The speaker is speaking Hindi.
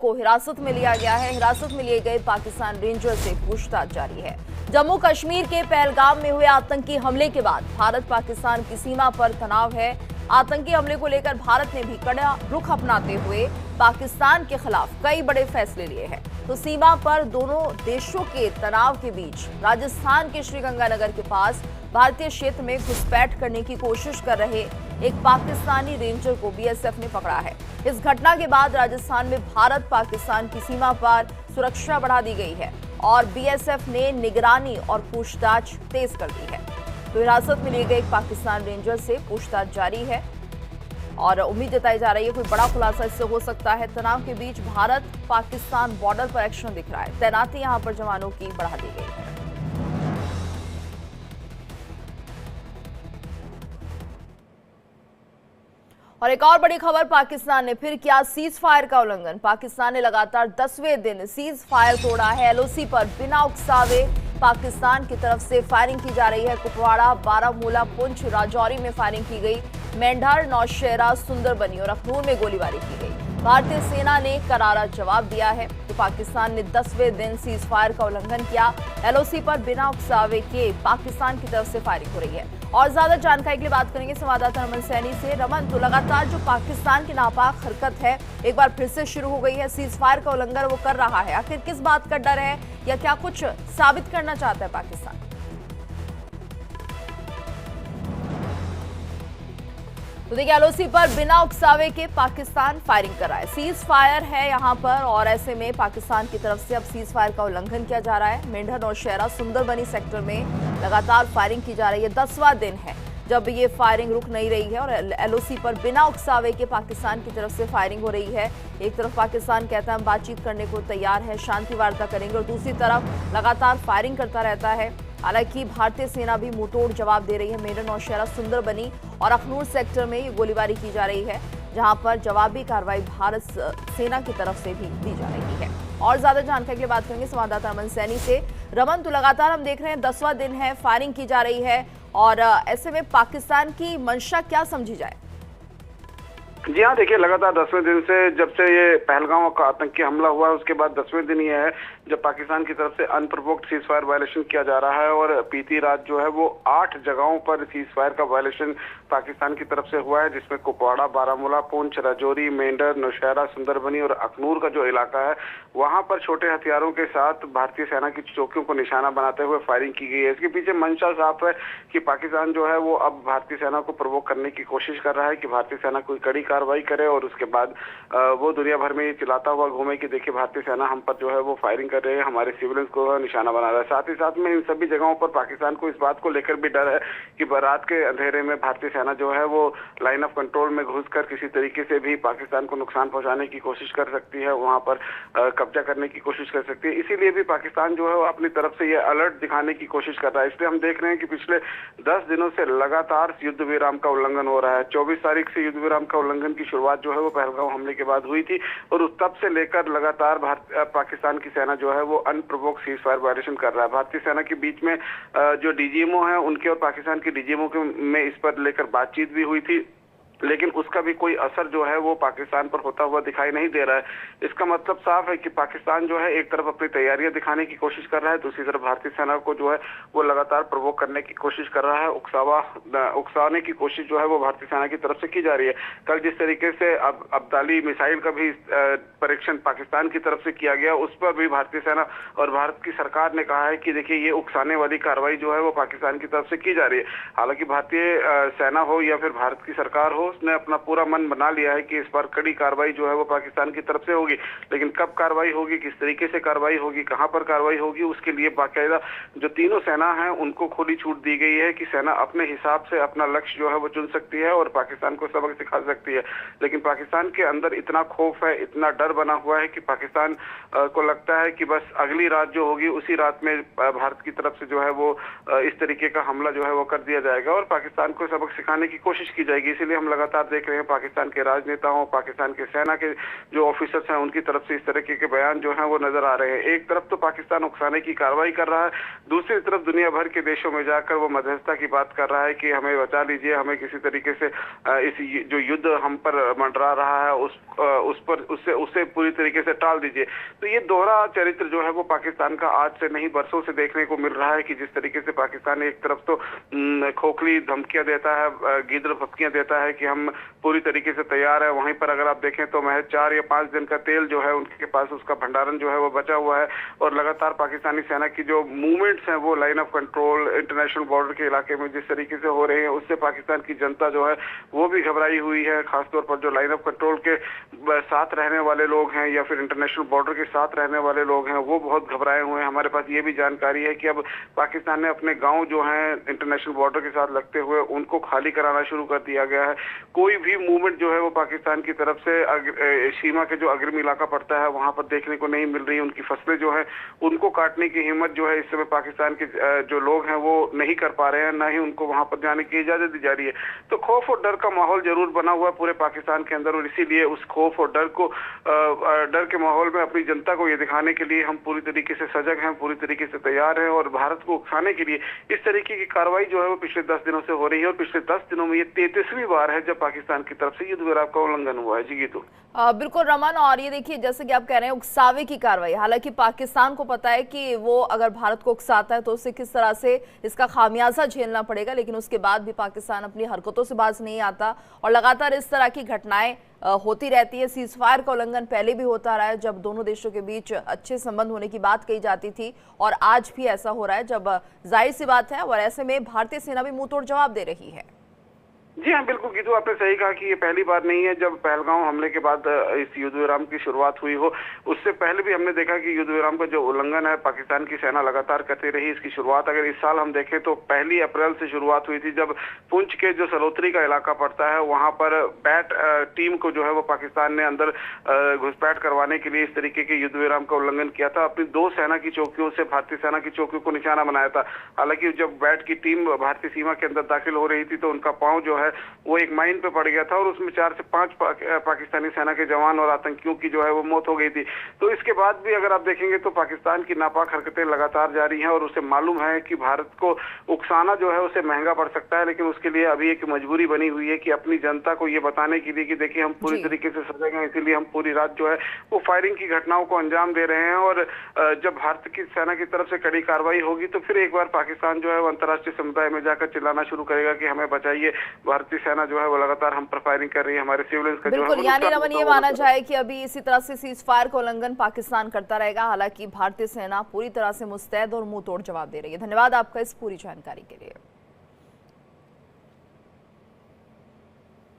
को हिरासत में लिया गया है। हिरासत में लिए गए पाकिस्तान रेंजर से पूछताछ जारी है। जम्मू कश्मीर के पहलगाम में हुए आतंकी हमले के बाद भारत पाकिस्तान की सीमा पर तनाव है। आतंकी हमले को लेकर भारत ने भी कड़ा रुख अपनाते हुए पाकिस्तान के खिलाफ कई बड़े फैसले लिए हैं। तो सीमा पर दोनों देशों के तनाव के बीच राजस्थान के श्रीगंगानगर के पास भारतीय क्षेत्र में घुसपैठ करने की कोशिश कर रहे एक पाकिस्तानी रेंजर को बीएसएफ ने पकड़ा है। इस घटना के बाद राजस्थान में भारत पाकिस्तान की सीमा पर सुरक्षा बढ़ा दी गई है और बीएसएफ ने निगरानी और पूछताछ तेज कर दी है। तो हिरासत में लिए गए एक पाकिस्तान रेंजर से पूछताछ जारी है और उम्मीद जताई जा रही है कोई बड़ा खुलासा इससे हो सकता है। तनाव के बीच भारत पाकिस्तान बॉर्डर पर एक्शन दिख रहा है। तैनाती यहां पर जवानों की बढ़ा दी गई है। और एक और बड़ी खबर, पाकिस्तान ने फिर किया सीज फायर का उल्लंघन। पाकिस्तान ने लगातार 10वें दिन सीज फायर तोड़ा है। एलओसी पर बिना उकसावे पाकिस्तान की तरफ से फायरिंग की जा रही है। कुपवाड़ा, बारामूला, पुंछ, राजौरी में फायरिंग की गई। मेंढर, नौशेरा, सुंदरबनी और अखनूर में गोलीबारी की गई। भारतीय सेना ने करारा जवाब दिया है। तो पाकिस्तान ने 10वें दिन सीज फायर का उल्लंघन किया। एलओसी पर बिना उकसावे के पाकिस्तान की तरफ से फायरिंग हो रही है। और ज्यादा जानकारी के लिए बात करेंगे संवाददाता रमन सैनी से। रमन, तो लगातार जो पाकिस्तान की नापाक हरकत है एक बार फिर से शुरू हो गई है। सीज फायर का उल्लंघन वो कर रहा है, आखिर किस बात का डर है या क्या कुछ साबित करना चाहता है पाकिस्तान? तो देखिए, एलओसी पर बिना उकसावे के पाकिस्तान फायरिंग कर रहा है। सीज फायर है यहां पर और ऐसे में पाकिस्तान की तरफ से अब सीज फायर का उल्लंघन किया जा रहा है। मेंढर, नौशेरा, सुंदरबनी सेक्टर में लगातार फायरिंग की जा रही है। 10वां दिन है जब ये फायरिंग रुक नहीं रही है और एलओसी पर बिना उकसावे के पाकिस्तान की तरफ से फायरिंग हो रही है। एक तरफ पाकिस्तान कहता है हम बातचीत करने को तैयार है, शांति वार्ता करेंगे, और दूसरी तरफ लगातार फायरिंग करता रहता है। हालांकि भारतीय सेना भी मुंहतोड़ जवाब दे रही है। मेंढर, नौशेरा, सुंदरबनी और अखनूर सेक्टर में ये गोलीबारी की जा रही है, जहां पर जवाबी कार्रवाई भारत सेना की तरफ से भी दी जा रही है। और ज्यादा जानकारी के लिए बात करेंगे संवाददाता रमन सैनी से। रमन, तो लगातार हम देख रहे हैं 10वां दिन है, फायरिंग की जा रही है और ऐसे में पाकिस्तान की मंशा क्या समझी जाए? जी हाँ, देखिए, लगातार 10वें दिन से जब से ये पहलगाम का आतंकी हमला हुआ है उसके बाद 10वें दिन ये है जब पाकिस्तान की तरफ से अनप्रोवोक्ड सीज फायर वायलेशन किया जा रहा है। और बीती रात जो है वो 8 जगहों पर सीज फायर का वायलेशन पाकिस्तान की तरफ से हुआ है, जिसमें कुपवाड़ा, बारामूला, पुंछ, राजौरी, मेंढर, नौशेरा, सुंदरबनी और अखनूर का जो इलाका है वहां पर छोटे हथियारों के साथ भारतीय सेना की चौकियों को निशाना बनाते हुए फायरिंग की गई है। इसके पीछे मंशा साफ है कि पाकिस्तान जो है वो अब भारतीय सेना को प्रवोक करने की कोशिश कर रहा है कि भारतीय सेना कोई कड़ी कार्रवाई करे और उसके बाद वो दुनिया भर में ये चिल्लाता हुआ घूमे कि देखिए भारतीय सेना हम पर जो है वो फायरिंग कर रहे हैं, हमारे सिविलियंस को निशाना बना रहा है। साथ ही साथ में इन सभी जगहों पर पाकिस्तान को इस बात को लेकर भी डर है कि रात के अंधेरे में भारतीय सेना जो है वो लाइन ऑफ कंट्रोल में घुसकर किसी तरीके से भी पाकिस्तान को नुकसान पहुंचाने की कोशिश कर सकती है, वहां पर कब्जा करने की कोशिश कर सकती है। इसीलिए भी पाकिस्तान जो है वो अपनी तरफ से ये अलर्ट दिखाने की कोशिश कर रहा है। इसलिए हम देख रहे हैं कि पिछले 10 दिनों से लगातार युद्ध विराम का उल्लंघन हो रहा है। 24 तारीख से युद्ध विराम का उल्लंघन की शुरुआत जो है वो पहलगाम हमले के बाद हुई थी और उस तब से लेकर लगातार पाकिस्तान की सेना जो है वो अनप्रोवोक्ड सीज फायर वायलेशन कर रहा है। भारतीय सेना के बीच में जो डीजीएमओ है उनके और पाकिस्तान के डीजीएमओ में इस पर लेकर बातचीत भी हुई थी, लेकिन उसका भी कोई असर जो है वो पाकिस्तान पर होता हुआ दिखाई नहीं दे रहा है। इसका मतलब साफ है कि पाकिस्तान जो है एक तरफ अपनी तैयारियां दिखाने की कोशिश कर रहा है, दूसरी तरफ भारतीय सेना को जो है वो लगातार प्रवोक करने की कोशिश कर रहा है। उकसाने की कोशिश जो है वो भारतीय सेना की तरफ से की जा रही है। कल जिस तरीके से अब्दाली मिसाइल का भी परीक्षण पाकिस्तान की तरफ से किया गया, उस पर भी भारतीय सेना और भारत की सरकार ने कहा है कि देखिए ये उकसाने वाली कार्रवाई जो है वो पाकिस्तान की तरफ से की जा रही है। हालांकि भारतीय सेना हो या फिर भारत की सरकार हो, उसने अपना पूरा मन बना लिया है कि इस बार कड़ी कार्रवाई जो है वो पाकिस्तान की तरफ से होगी, लेकिन कब कार्रवाई होगी, किस तरीके से कार्रवाई होगी, कहां पर कार्रवाई होगी, उसके लिए बाकायदा जो तीनों सेना है उनको खुली छूट दी गई है कि सेना अपने हिसाब से अपना लक्ष्य जो है वो चुन सकती है और पाकिस्तान को सबक सिखा सकती है। लेकिन पाकिस्तान के अंदर इतना खौफ है, इतना डर बना हुआ है कि पाकिस्तान को लगता है कि बस अगली रात जो होगी उसी रात में भारत की तरफ से जो है वो इस तरीके का हमला जो है वो कर दिया जाएगा और पाकिस्तान को सबक सिखाने की कोशिश की जाएगी। इसीलिए हम लगातार देख रहे हैं पाकिस्तान के राजनेताओं, पाकिस्तान के सेना के जो ऑफिसर्स हैं उनकी तरफ से इस तरीके के बयान जो हैं वो नजर आ रहे हैं। एक तरफ तो पाकिस्तान उकसाने की कार्रवाई कर रहा है, दूसरी तरफ दुनिया भर के देशों में जाकर वो मध्यस्थता की बात कर रहा है कि हमें बचा लीजिए, हमें किसी तरीके से इस जो युद्ध हम पर मंडरा रहा है उससे पूरी तरीके से टाल दीजिए। तो ये दोहरा चरित्र जो है वो पाकिस्तान का आज से नहीं बरसों से देखने को मिल रहा है कि जिस तरीके से पाकिस्तान एक तरफ तो खोखली धमकियां देता है, गीदड़ फटकियां देता है कि हम पूरी तरीके से तैयार है, वहीं पर अगर आप देखें तो महज 4 या 5 दिन का तेल जो है उनके पास उसका भंडारण जो है वो बचा हुआ है। और लगातार पाकिस्तानी सेना की जो मूवमेंट्स हैं वो line of control international border के इलाके में जिस तरीके से हो रहे हैं उससे पाकिस्तान की जनता जो है वो भी घबराई हुई है। खासतौर पर जो लाइन ऑफ कंट्रोल के साथ रहने वाले लोग हैं या फिर इंटरनेशनल बॉर्डर के साथ रहने वाले लोग हैं वो बहुत घबराए हुए हैं। हमारे पास ये भी जानकारी है कि अब पाकिस्तान ने अपने गांव जो हैं इंटरनेशनल बॉर्डर के साथ लगते हुए उनको खाली कराना शुरू कर दिया गया है। कोई भी मूवमेंट जो है वो पाकिस्तान की तरफ से सीमा के जो अग्रिम इलाका पड़ता है वहां पर देखने को नहीं मिल रही। उनकी फसलें जो है उनको काटने की हिम्मत जो है इस समय पाकिस्तान के जो लोग हैं वो नहीं कर पा रहे हैं, ना ही उनको वहां पर जाने की इजाजत दी जा रही है। तो खौफ और डर का माहौल जरूर बना हुआ है पूरे पाकिस्तान के अंदर और इसीलिए उस खौफ और डर के माहौल में अपनी जनता को ये दिखाने के लिए हम पूरी तरीके से सजग हैं, पूरी तरीके से तैयार हैं और भारत को उकसाने के लिए इस तरीके की कार्रवाई जो है वो पिछले 10 दिनों से हो रही है। और पिछले 10 दिनों में ये 33वीं बार है जब पाकिस्तान की तरफ से युद्ध विराम का उल्लंघन हुआ है। जी गीतू। बिल्कुल रमन, और ये देखिए जैसे कि आप कह रहे हैं उकसावे की कार्रवाई, हालांकि पाकिस्तान को पता है कि वो अगर भारत को उकसाता है तो उसे किस तरह से इसका खामियाजा झेलना पड़ेगा, लेकिन उसके बाद भी पाकिस्तान अपनी हरकतों से बाज नहीं आता और लगातार इस तरह की घटनाएं होती रहती है। सीज फायर का उल्लंघन पहले भी होता रहा है जब दोनों देशों के बीच अच्छे संबंध होने की बात कही जाती थी और आज भी ऐसा हो रहा है जब जाहिर सी बात है और ऐसे में भारतीय सेना भी मुंह तोड़ जवाब दे रही है। जी हाँ, बिल्कुल गीतू, आपने सही कहा कि ये पहली बार नहीं है जब पहलगाम हमले के बाद इस युद्ध विराम की शुरुआत हुई हो। उससे पहले भी हमने देखा कि युद्ध विराम का जो उल्लंघन है पाकिस्तान की सेना लगातार करती रही। इसकी शुरुआत अगर इस साल हम देखें तो 1 अप्रैल से शुरुआत हुई थी जब पुंछ के जो सलोत्री का इलाका पड़ता है वहां पर बैट टीम को जो है वो पाकिस्तान ने अंदर घुसपैठ करवाने के लिए इस तरीके के युद्ध विराम का उल्लंघन किया था। अपनी 2 सेना की चौकियों से भारतीय सेना की चौकियों को निशाना बनाया था। हालांकि जब बैट की टीम भारतीय सीमा के अंदर दाखिल हो रही थी तो उनका पांव जो है वो एक माइन पे पड़ गया था और उसमें 4 से 5 पाकिस्तानी सेना के जवान और आतंकियों की जो है वो मौत हो गई थी। तो इसके बाद भी अगर आप देखेंगे तो पाकिस्तान की नापाक हरकतें लगातार जारी हैं और उसे मालूम है कि भारत को उकसाना जो है उसे महंगा पड़ सकता है, लेकिन उसके लिए अभी एक मजबूरी बनी हुई है कि अपनी जनता को ये बताने के लिए कि देखिए हम पूरी तरीके से सजग हैं, इसीलिए हम पूरी रात जो है वो फायरिंग की घटनाओं को अंजाम दे रहे हैं। और जब भारत की सेना की तरफ से कड़ी कार्रवाई होगी तो फिर एक बार पाकिस्तान जो है वो अंतर्राष्ट्रीय समुदाय में जाकर चिल्लाना शुरू करेगा कि हमें बचाइए, भारतीय सेना जो है वो लगातार हम पर फायरिंग कर रही है, हमारे सिविलियंस का जो है। बिल्कुल, यानी रमन ये माना जाए कि अभी इसी तरह से सीज फायर का उल्लंघन पाकिस्तान करता रहेगा, हालांकि भारतीय सेना पूरी तरह से मुस्तैद और मुंह तोड़ जवाब दे रही है। धन्यवाद आपका इस पूरी जानकारी के लिए।